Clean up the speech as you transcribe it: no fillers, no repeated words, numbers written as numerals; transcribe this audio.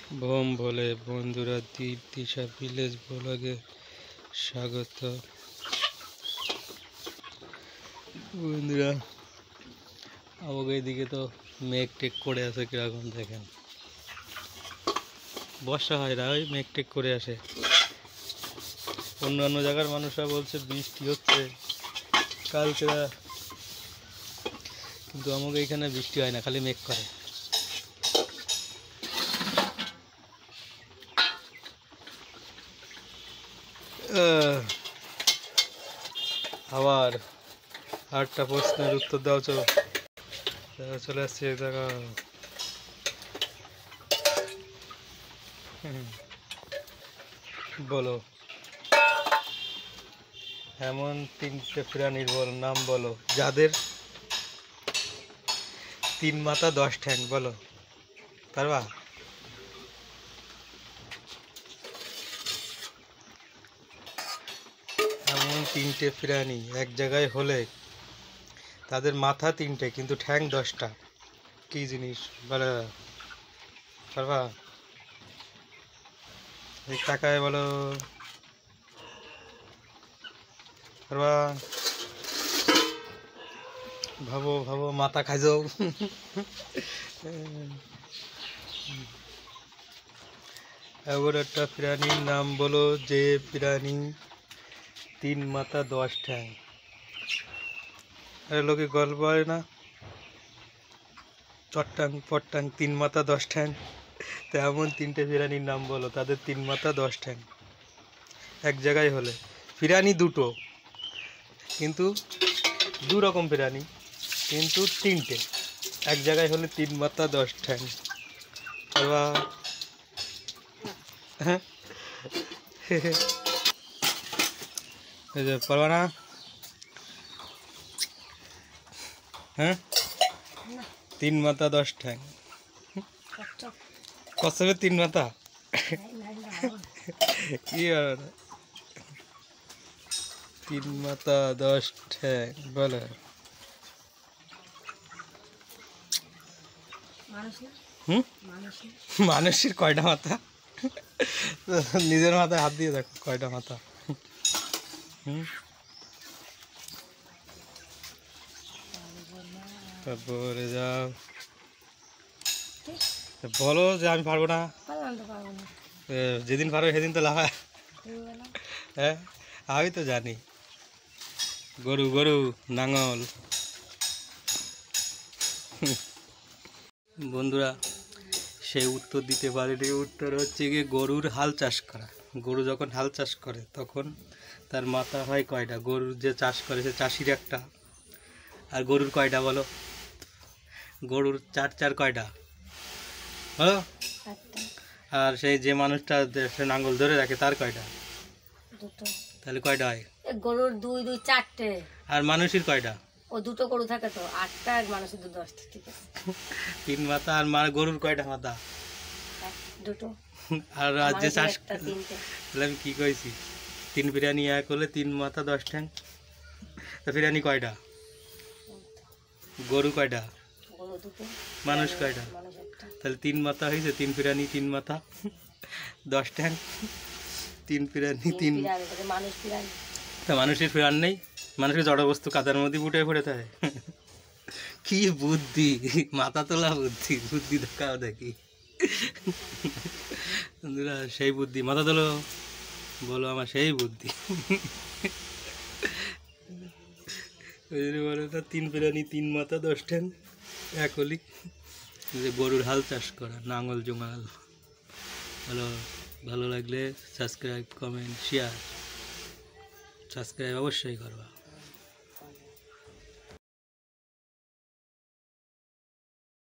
Bomb বলে বন্ধুরা, দ্বীপ দিশা ভিলেজ ব্লগে স্বাগত। বন্ধুরা, আমাকে এদিকে তো মেঘ টেক করে আছে, কিরকম দেখেন। বর্ষা হয় না, ওই মেঘ টেক করে আসে। অন্যান্য জায়গার মানুষরা বলছে বৃষ্টি হচ্ছে কালকে, কিন্তু আমাকে এখানে বৃষ্টি হয় না, খালি মেঘ করে। আবার আটটা প্রশ্নের উত্তর দাও। চলে আসছে দেখা। বলো, এমন তিনটে প্রাণীর নাম বলো যাদের 3 মাথা 10 ঠ্যাং। বলো, পারবা? এমন তিনটে প্রাণী এক জায়গায় হলে তাদের মাথা 3টে কিন্তু ঠ্যাং 10টা। কি জিনিস বলো, পারবা? এই টাকায় বলো, পারবা? ভাবো ভাবো, মাথা খাই যাও। এবার একটা প্রাণীর নাম বলো যে প্রাণী 3 মাথা 10 ঠ্যাং। আরে লোকে গল্প হয় না, চট্টাং পট্টাং 3 মাথা 10 ঠ্যাং। তো এমন তিনটে প্রাণীর নাম বলো তাদের 3 মাথা 10 ঠ্যাং এক জায়গায় হলে। প্রাণী দুটো, কিন্তু দু রকম প্রাণী, কিন্তু 3টে এক জায়গায় হলে 3 মাথা 10 ঠ্যাং। হ্যাঁ, পারবা না? হ্যাঁ, 3 মাথা 10 ঠ্যাং। কসবে 3 মাথা কি 3 মাথা 10 ঠ্যাং বলে। মানুষের কয়টা মাথা? নিজের মাথায় হাত দিয়ে দেখো কয়টা মাথা। তারপরে যাও, বলো যে আমি পারবো না। যেদিন পারবে সেদিন তো লাফায়। হ্যাঁ, আমি তো জানি। গরু গরু নাঙল। বন্ধুরা, সেই উত্তর দিতে পারেনি। উত্তর হচ্ছে গিয়ে গরুর হাল চাষ করা। গরু যখন হাল চাষ করে তখন তার মাথা হয় কয়টা? গরুর যে চাষ করে সে চাষির একটা। আর গরুর কয়টা বলো? গরুর 4 কয়টা বলো? আর সেই যে মানুষটা সে নাঙ্গল ধরে রাখে তার কয়টা? তাহলে কয়টা হয়? গরুর 2 2 4টে। আর মানুষের কয়টা? ও দুটো গরু থাকে তো 8টা, আর মানুষের 10টা। ঠিক আছে, 3 মাথা। আর গরুর কয়টা মাথা? দুটো। আর যে চাষ, তাহলে আমি কি কইছি? 3 প্রাণী এক হলে 3 মাথা 10 ঠ্যাং। তা প্রাণী কয়টা? গরু কয়টা? মানুষ কয়টা? তাহলে 3 মাথা হয়েছে। 3 প্রাণী 3 মাথা 10 ঠ্যাং। 3 প্রাণী 3। তা মানুষের প্রাণ নেই? মানুষের জড় বস্তু কাদার মধ্যে ফুটে পড়ে থাকে। কি বুদ্ধি, মাথা তোলা বুদ্ধি, বুদ্ধি দেখাও দেখি। বন্ধুরা, সেই বুদ্ধি মাথা তোলো, বলো আমার সেই বুদ্ধি। ওই জন্য বলে না 3 প্রাণী 3 মাথা 10 ঠ্যাং এক হলি। যে গরুর হাল চাষ করা, নাঙল জোঙাল। ভালো লাগলে সাবস্ক্রাইব, কমেন্ট, শেয়ার। সাবস্ক্রাইব অবশ্যই করবা।